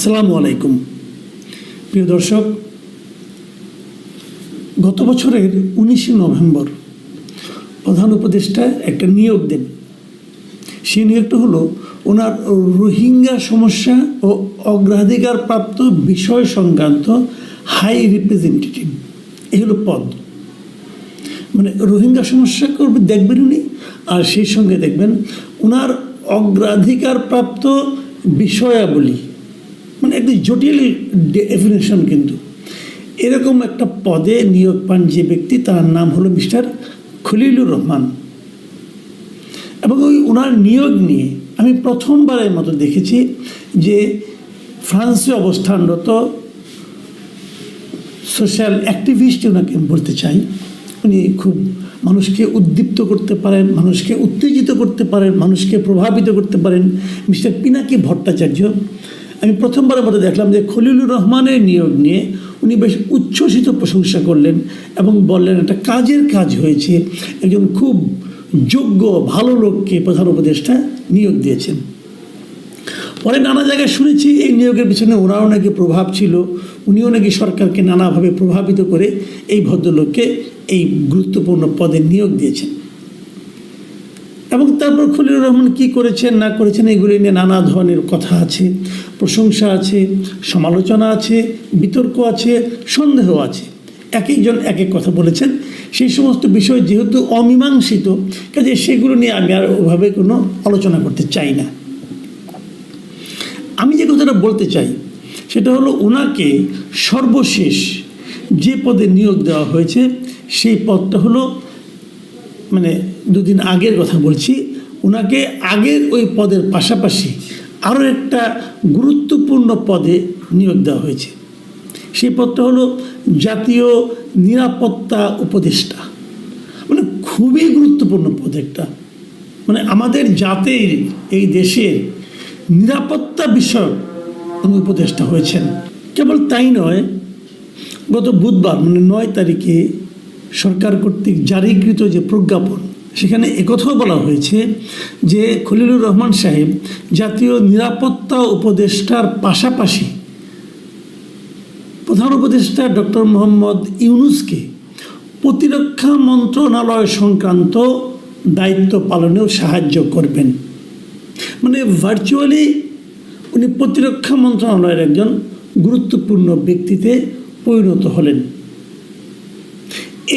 আসসালামু আলাইকুম প্রিয় দর্শক, গত বছরের 19 নভেম্বর প্রধান উপদেষ্টা একটা নিয়োগ দেন। সেই নিয়োগটা হলো ওনার রোহিঙ্গা সমস্যা ও অগ্রাধিকার প্রাপ্ত বিষয় সংক্রান্ত হাই রিপ্রেজেন্টেটিভ। এই হলো পদ। মানে রোহিঙ্গা সমস্যা করবে দেখবেন উনি, আর সেই সঙ্গে দেখবেন ওনার অগ্রাধিকার প্রাপ্ত বিষয়াবলী, মানে একটি জটিল ডেফিনেশন। কিন্তু এরকম একটা পদে নিয়োগ পান যে ব্যক্তি, তার নাম হলো মিস্টার খলিলুর রহমান। এবং ওনার নিয়োগ নিয়ে আমি প্রথমবারের মতো দেখেছি যে ফ্রান্সে অবস্থানরত সোশ্যাল অ্যাক্টিভিস্ট, ওনাকে বলতে চাই, উনি খুব মানুষকে উদ্দীপ্ত করতে পারেন, মানুষকে উত্তেজিত করতে পারেন, মানুষকে প্রভাবিত করতে পারেন, মিস্টার পিনাকি ভট্টাচার্য। আমি প্রথমবারের মতো দেখলাম যে খলিলুর রহমানের নিয়োগ নিয়ে উনি বেশ উচ্ছ্বসিত প্রশংসা করলেন এবং বললেন একটা কাজের কাজ হয়েছে, একজন খুব যোগ্য ভালো লোককে প্রধান উপদেষ্টা নিয়োগ দিয়েছেন। পরে নানা জায়গায় শুনেছি এই নিয়োগের পিছনে ওনারও নাকি প্রভাব ছিল, উনিও নাকি সরকারকে নানাভাবে প্রভাবিত করে এই ভদ্রলোককে এই গুরুত্বপূর্ণ পদে নিয়োগ দিয়েছেন। এবং তারপর খলিলুর রহমান কী করেছেন না করেছেন এগুলি নিয়ে নানা ধরনের কথা আছে, প্রশংসা আছে, সমালোচনা আছে, বিতর্ক আছে, সন্দেহ আছে। এক একজন এক এক কথা বলেছেন। সেই সমস্ত বিষয় যেহেতু অমীমাংসিত, কাজে সেগুলো নিয়ে আমি আর ওভাবে কোনো আলোচনা করতে চাই না। আমি যে কথাটা বলতে চাই সেটা হলো ওনাকে সর্বশেষ যে পদে নিয়োগ দেওয়া হয়েছে সেই পদটা হলো, মানে দুদিন আগের কথা বলছি, ওনাকে আগের ওই পদের পাশাপাশি আরও একটা গুরুত্বপূর্ণ পদে নিয়োগ দেওয়া হয়েছে। সেই পদটা হলো জাতীয় নিরাপত্তা উপদেষ্টা। মানে খুবই গুরুত্বপূর্ণ পদ একটা, মানে আমাদের জাতির এই দেশের নিরাপত্তা বিষয়ক উনি উপদেষ্টা হয়েছেন। কেবল তাই নয়, গত বুধবার মানে 9 তারিখে সরকার কর্তৃক জারিকৃত যে প্রজ্ঞাপন, সেখানে একথাও বলা হয়েছে যে খলিলুর রহমান সাহেব জাতীয় নিরাপত্তা উপদেষ্টার পাশাপাশি প্রধান উপদেষ্টা ডক্টর মোহাম্মদ ইউনূসকে প্রতিরক্ষা মন্ত্রণালয় সংক্রান্ত দায়িত্ব পালনেও সাহায্য করবেন। মানে ভার্চুয়ালি উনি প্রতিরক্ষা মন্ত্রণালয়ের একজন গুরুত্বপূর্ণ ব্যক্তিতে পরিণত হলেন।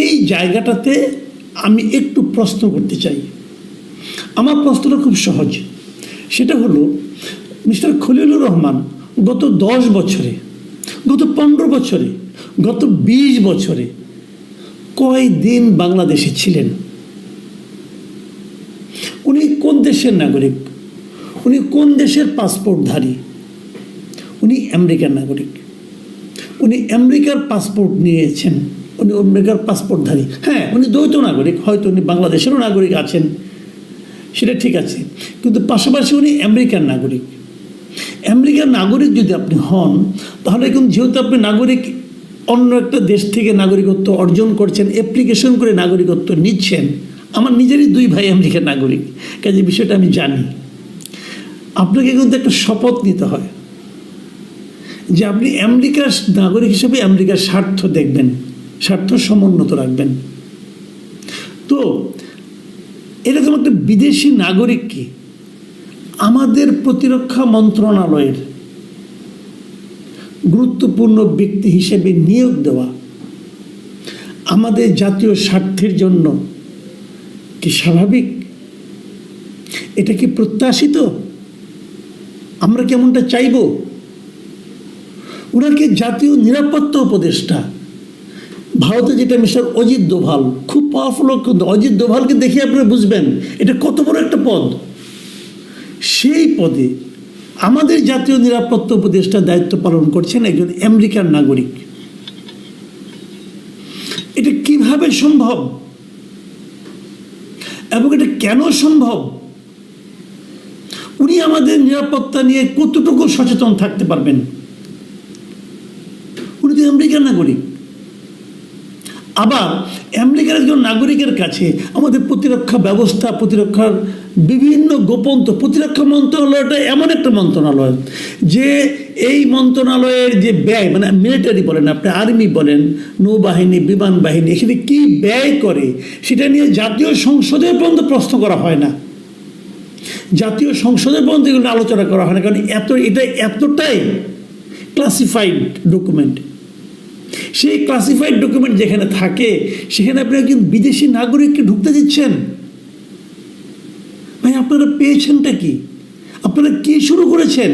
এই জায়গাটাতে আমি একটু প্রশ্ন করতে চাই। আমার প্রশ্নটা খুব সহজ। সেটা হলো, মিস্টার খলিলুর রহমান গত 10 বছরে, গত 15 বছরে, গত 20 বছরে কয় দিন বাংলাদেশে ছিলেন? উনি কোন দেশের নাগরিক? উনি কোন দেশের পাসপোর্টধারী? উনি আমেরিকার নাগরিক। উনি আমেরিকার পাসপোর্ট নিয়েছেন, উনি আমেরিকার পাসপোর্টধারী। হ্যাঁ, উনি দ্বৈত নাগরিক, হয়তো উনি বাংলাদেশেরও নাগরিক আছেন, সেটা ঠিক আছে, কিন্তু পাশাপাশি উনি আমেরিকার নাগরিক। আমেরিকার নাগরিক যদি আপনি হন, তাহলে কিন্তু যেহেতু আপনি নাগরিক, অন্য একটা দেশ থেকে নাগরিকত্ব অর্জন করছেন, অ্যাপ্লিকেশন করে নাগরিকত্ব নিচ্ছেন। আমার নিজেরই 2 ভাই আমেরিকার নাগরিক, কাজে বিষয়টা আমি জানি। আপনাকে কিন্তু একটা শপথ নিতে হয় যে আপনি আমেরিকার নাগরিক হিসেবে আমেরিকার স্বার্থ দেখবেন, স্বার্থ সমুন্নত রাখবেন। তো এরকম একটা বিদেশি নাগরিককে আমাদের প্রতিরক্ষা মন্ত্রণালয়ের গুরুত্বপূর্ণ ব্যক্তি হিসেবে নিয়োগ দেওয়া আমাদের জাতীয় স্বার্থের জন্য কি স্বাভাবিক? এটা কি প্রত্যাশিত? আমরা কেমনটা চাইব? ওনাকে জাতীয় নিরাপত্তা উপদেষ্টা, ভারতে যেটা মিস্টার অজিত দোভাল, খুব পাওয়ারফুল, কিন্তু অজিত দোভালকে দেখে আপনারা বুঝবেন এটা কত বড় একটা পদ। সেই পদে আমাদের জাতীয় নিরাপত্তা উপদেষ্টা দায়িত্ব পালন করছেন একজন আমেরিকার নাগরিক। এটা কিভাবে সম্ভব এবং এটা কেন সম্ভব? উনি আমাদের নিরাপত্তা নিয়ে কতটুকু সচেতন থাকতে পারবেন? উনি তো আমেরিকার নাগরিক। আবার আমেরিকার একজন নাগরিকের কাছে আমাদের প্রতিরক্ষা ব্যবস্থা, প্রতিরক্ষার বিভিন্ন গোপন প্রতিরক্ষা মন্ত্রণালয়টা এমন একটা মন্ত্রণালয় যে এই মন্ত্রণালয়ের যে ব্যয়, মানে মিলিটারি বলেন, আপনি আর্মি বলেন, নৌবাহিনী, বিমান বাহিনী, এখানে কী ব্যয় করে সেটা নিয়ে জাতীয় সংসদে পর্যন্ত প্রশ্ন করা হয় না। জাতীয় সংসদের পর্যন্ত এগুলো আলোচনা করা হয় না, কারণ এটা এতটাই ক্লাসিফাইড ডকুমেন্ট। সেই ক্লাসিফাইড ডকুমেন্ট যেখানে থাকে সেখানে আপনি একজন বিদেশি নাগরিককে ঢুকতে দিচ্ছেন। ভাই, আপনারা পেয়েছেনটা কি? আপনারা কি শুরু করেছেন?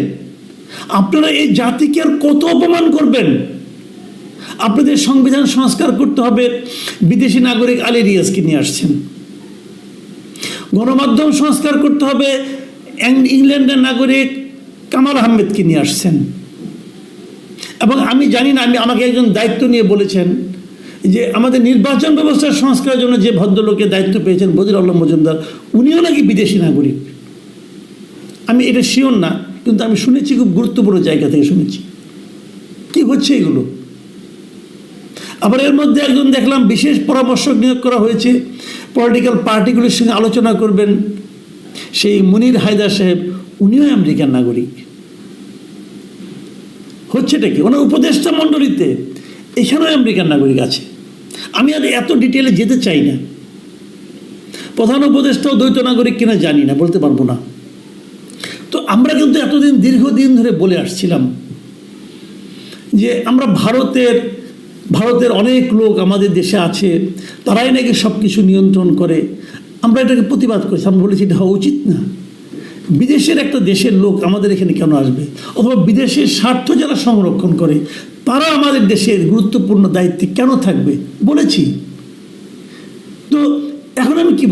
আপনারা এই জাতিকে আর কত অপমান করবেন? আপনাদের সংবিধান সংস্কার করতে হবে, বিদেশি নাগরিক আলী রিয়াজকে নিয়ে আসছেন। গণমাধ্যম সংস্কার করতে হবে, ইংল্যান্ডের নাগরিক কামাল আহমেদকে নিয়ে আসছেন। এবং আমি জানি না, আমাকে একজন দায়িত্ব নিয়ে বলেছেন যে আমাদের নির্বাচন ব্যবস্থার সংস্কারের জন্য যে ভদ্রলোকের দায়িত্ব পেয়েছেন বদির আলম মজুমদার, উনিও নাকি বিদেশি নাগরিক। আমি এটা শিওর না, কিন্তু আমি শুনেছি, খুব গুরুত্বপূর্ণ জায়গা থেকে শুনেছি। কি হচ্ছে এগুলো? আবার এর মধ্যে একজন দেখলাম বিশেষ পরামর্শক নিয়োগ করা হয়েছে, পলিটিক্যাল পার্টিগুলির সঙ্গে আলোচনা করবেন, সেই মুনির হায়দার সাহেব, উনিও আমেরিকান নাগরিক। হচ্ছেটা কি? ওনার উপদেষ্টা মণ্ডলীতে এখানেও আমেরিকান নাগরিক আছে। আমি আর এত ডিটেলে যেতে চাই না। প্রধান উপদেষ্টাও দ্বৈত নাগরিক কিনা জানি না, বলতে পারবো না। তো আমরা কিন্তু এতদিন দীর্ঘদিন ধরে বলে আসছিলাম যে আমরা ভারতের অনেক লোক আমাদের দেশে আছে, তারাই নাকি সব কিছু নিয়ন্ত্রণ করে। আমরা এটাকে প্রতিবাদ করেছি, আমরা বলেছি এটা হওয়া উচিত না। বিদেশের একটা দেশের লোক আমাদের এখানে কেন আসবে? অথবা বিদেশের স্বার্থ যারা সংরক্ষণ করে তারা আমাদের দেশের গুরুত্বপূর্ণ দায়িত্বে কেন থাকবে বলেছি। তো এখন আমি কি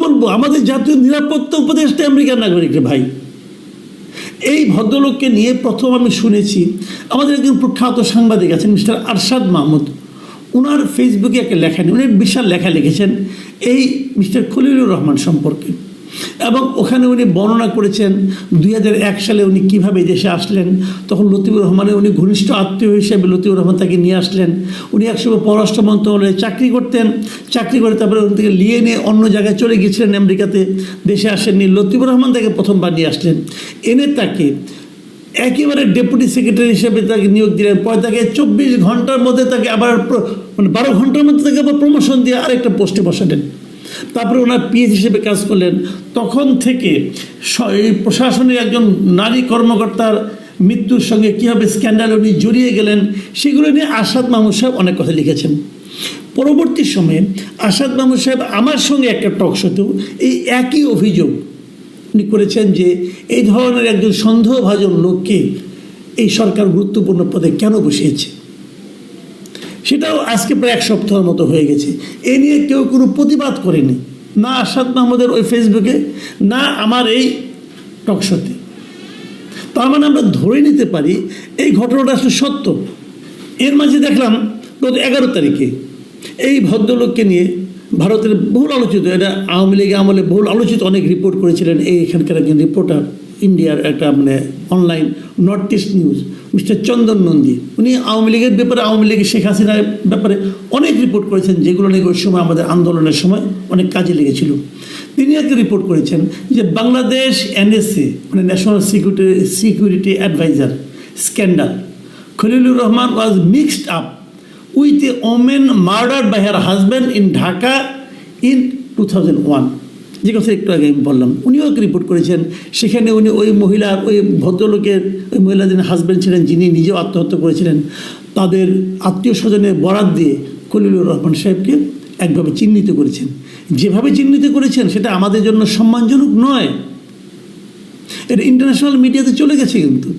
বলবো? আমাদের জাতীয় নিরাপত্তা উপদেষ্টা আমেরিকান নাগরিক রে ভাই। এই ভদ্রলোককে নিয়ে প্রথম আমি শুনেছি, আমাদের একজন প্রখ্যাত সাংবাদিক আছেন মিস্টার আরশাদ মাহমুদ, ওনার ফেসবুকে একটা লেখা নিয়ে উনি বিশাল লেখা লিখেছেন এই মিস্টার খলিলুর রহমান সম্পর্কে। এবং ওখানে উনি বর্ণনা করেছেন 2001 সালে উনি কীভাবে দেশে আসলেন। তখন লতিফুর রহমানের উনি ঘনিষ্ঠ আত্মীয় হিসেবে লতিফুর রহমান তাকে নিয়ে আসলেন। উনি একসময় পররাষ্ট্র মন্ত্রণালয়ে চাকরি করতেন, চাকরি করে তারপরে ওখান থেকে নিয়ে অন্য জায়গায় চলে গিয়েছিলেন আমেরিকাতে, দেশে আসেননি। লতিফুর রহমান তাকে প্রথমবার নিয়ে আসলেন, এনে তাকে একেবারে ডেপুটি সেক্রেটারি হিসেবে তাকে নিয়োগ দিলেন। পরে তাকে 24 ঘন্টার মধ্যে তাকে আবার 12 ঘন্টার মধ্যে তাকে আবার প্রমোশন দিয়ে আরেকটা পোস্টে বসালেন। তারপরে ওনার পিএইচ হিসেবে কাজ করলেন। তখন থেকে এই প্রশাসনের একজন নারী কর্মকর্তার মৃত্যুর সঙ্গে কীভাবে স্ক্যান্ডাল উনি জড়িয়ে গেলেন সেগুলো নিয়ে আরশাদ মাহমুদ সাহেব অনেক কথা লিখেছেন। পরবর্তী সময়ে আরশাদ মাহমুদ সাহেব আমার সঙ্গে একটা টক শোতেও এই একই অভিযোগ উনি করেছেন যে এই ধরনের একজন সন্দেহভাজন লোককে এই সরকার গুরুত্বপূর্ণ পদে কেন বসিয়েছে। সেটাও আজকে প্রায় 1 সপ্তাহের মতো হয়ে গেছে। এ নিয়ে কেউ কোনো প্রতিবাদ করেনি, না আরশাদ মাহমুদের ওই ফেসবুকে, না আমার এই টকশোতে। তার মানে আমরা ধরে নিতে পারি এই ঘটনাটা আসলে সত্য। এর মাঝে দেখলাম গত 11 তারিখে এই ভদ্রলোককে নিয়ে ভারতের বহুল আলোচিত, এটা আওয়ামী লীগ আমলে বহুল আলোচিত, অনেক রিপোর্ট করেছিলেন এখানকার একজন রিপোর্টার, ইন্ডিয়ার একটা online north east news, mister Chandan Nandi. উনি আওয়ামী লীগের ব্যাপারে, আওয়ামী লীগের শেখ হাসিনার ব্যাপারে অনেক রিপোর্ট করেছেন, যেগুলো নাকি ওই সময় আমাদের আন্দোলনের সময় অনেক কাজে লেগেছিল। তিনি একটা রিপোর্ট করেছেন যে Bangladesh NSA, national security adviser scandal, Khalilur Rahman was mixed up with a woman murdered by her husband in Dhaka in 2001, যে কথা একটু আগে আমি বললাম। উনিও রিপোর্ট করেছেন, সেখানে উনি ওই মহিলার, ওই ভদ্রলোকের, ওই মহিলা যিনি হাজব্যান্ড ছিলেন, যিনি নিজেও আত্মহত্যা করেছিলেন, তাদের আত্মীয় স্বজনের বরাত দিয়ে খলিলুর রহমান সাহেবকে একভাবে চিহ্নিত করেছেন। যেভাবে চিহ্নিত করেছেন সেটা আমাদের জন্য সম্মানজনক নয়, এটা ইন্টারন্যাশনাল মিডিয়াতে চলে গেছে। কিন্তু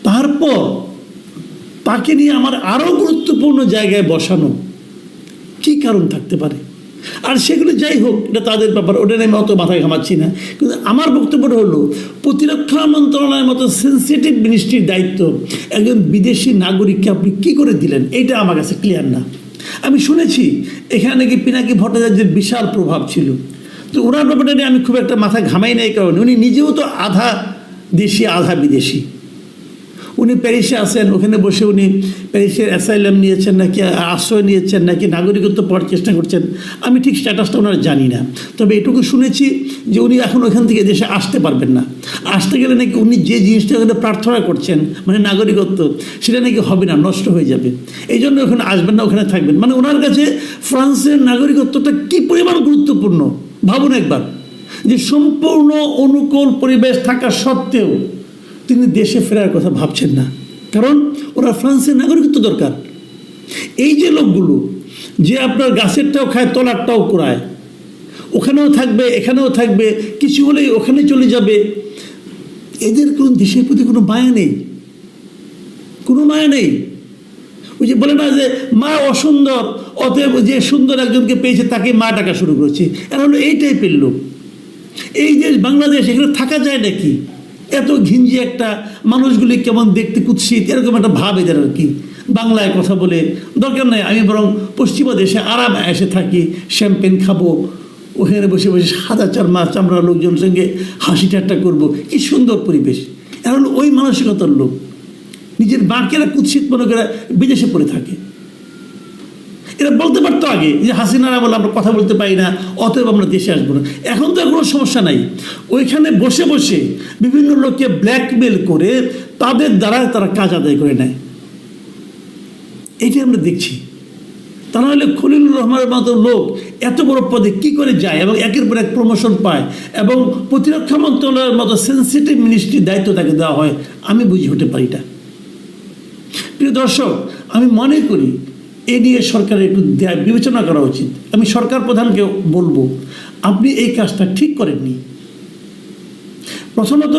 তারপর তাকে নিয়ে আমার আরও গুরুত্বপূর্ণ জায়গায় বসানো কী কারণ থাকতে পারে? আর সেগুলো যাই হোক, এটা তাদের ব্যাপার, ওটা নিয়ে আমি অত মাথায় ঘামাচ্ছি না। কিন্তু আমার বক্তব্যটা হলো, প্রতিরক্ষা মন্ত্রণালয়ের মতো সেন্সিটিভ মিনিস্ট্রির দায়িত্ব একজন বিদেশি নাগরিককে আপনি কী করে দিলেন, এইটা আমার কাছে ক্লিয়ার না। আমি শুনেছি এখানে নাকি পিনাকি ভট্টাচার্যের বিশাল প্রভাব ছিল, তো ওনার ব্যাপারটা নিয়ে আমি খুব একটা মাথা ঘামাই না। এই কারণে উনি নিজেও তো আধা দেশি আধা বিদেশি, উনি প্যারিসে আছেন, ওখানে বসে উনি প্যারিসের অ্যাসাইলাম নিয়েছেন নাকি আশ্রয় নিয়েছেন নাকি নাগরিকত্ব পাওয়ার চেষ্টা করছেন, আমি ঠিক স্ট্যাটাসটা ওনার জানি না। তবে এটুকু শুনেছি যে উনি এখন ওখান থেকে দেশে আসতে পারবেন না। আসতে গেলে নাকি উনি যে জিনিসটা ওখানে প্রার্থনা করছেন, মানে নাগরিকত্ব, সেটা নাকি হবে না, নষ্ট হয়ে যাবে। এই জন্য ওখানে আসবেন না, ওখানে থাকবেন। মানে ওনার কাছে ফ্রান্সের নাগরিকত্বটা কী পরিমাণ গুরুত্বপূর্ণ ভাবুন একবার, যে সম্পূর্ণ অনুকূল পরিবেশ থাকা সত্ত্বেও তিনি দেশে ফেরার কথা ভাবছেন না, কারণ ওরা ফ্রান্সের নাগরিকত্ব দরকার। এই যে লোকগুলো যে আপনার গাছেরটাও খায় তলারটাও কুড়ায়, ওখানেও থাকবে এখানেও থাকবে, কিছু হলেই ওখানে চলে যাবে, এদের কোনো দেশের প্রতি কোনো মায়া নেই, কোনো মায়া নেই। ওই যে বলে না যে মা অসুন্দর, অতএব যে সুন্দর একজনকে পেয়েছে তাকে মা ডাকা শুরু করেছে, এরা হলো এই টাইপের লোক। এই দেশ বাংলাদেশ, এখানে থাকা যায় নাকি? এত ঘিঞ্জি একটা, মানুষগুলি কেমন দেখতে কুৎসিত, এরকম একটা ভাব এদের আর কি। বাংলায় কথা বলে দরকার নাই, আমি বরং পশ্চিমা দেশে আরাম এসে থাকি, শ্যাম্পেন খাবো, ওখানে বসে বসে সাদা চামড়া লোকজনের সঙ্গে হাসি ঠাট্টা করবো, কি সুন্দর পরিবেশ। এখন ওই মানসিকতার লোক নিজের বাঁকেরা কুৎসিত মনে করে বিদেশে পড়ে থাকে। এরা বলতে পারতো আগে যে হাসিনারা বলে আমরা কথা বলতে পারি না, অতএব আমরা দেশে আসবো না। এখন তো আর কোনো সমস্যা নাই, ওইখানে বসে বসে বিভিন্ন লোককে ব্ল্যাকমেল করে তাদের দ্বারা তারা কাজ আদায় করে নেয়। এইটাই আমরা দেখছি। তা নাহলে খলিলুর রহমানের মতো লোক এত বড় পদে কী করে যায় এবং একের পর এক প্রমোশন পায় এবং প্রতিরক্ষা মন্ত্রণালয়ের মতো সেন্সিটিভ মিনিস্ট্রির দায়িত্ব তাকে দেওয়া হয়, আমি বুঝে উঠতে পারি না। প্রিয় দর্শক, আমি মনে করি এ নিয়ে সরকারের একটু বিবেচনা করা উচিত। আমি সরকার প্রধানকে বলবো, আপনি এই কাজটা ঠিক করেননি। প্রথমত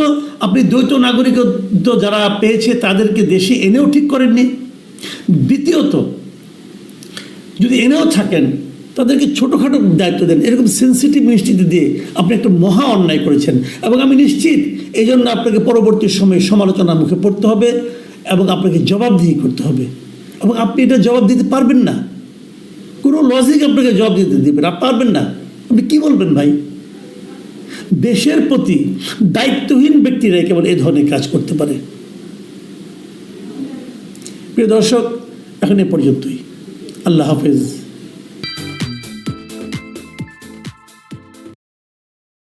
আপনি দ্বৈত নাগরিকত্ব যারা পেয়েছে তাদেরকে দেশে এনেও ঠিক করেননি। দ্বিতীয়ত, যদি এনেও থাকেন তাদেরকে ছোটোখাটো দায়িত্ব দেন, এরকম সেন্সিটিভ মিনিস্ট্রিতে দিয়ে আপনি একটা মহা অন্যায় করেছেন এবং আমি নিশ্চিত এই জন্য আপনাকে পরবর্তী সময়ে সমালোচনার মুখে পড়তে হবে এবং আপনাকে জবাবদিহি করতে হবে এবং আপনি এটা জবাব দিতে পারবেন না। কোনো লজিক আপনাকে জবাব দিতে দেবেন, আপনি পারবেন না। আপনি কী বলবেন ভাই? দেশের প্রতি দায়িত্বহীন ব্যক্তিরাই কেবল এই ধরনের কাজ করতে পারে। প্রিয় দর্শক, এখন এ পর্যন্তই। আল্লাহ হাফেজ।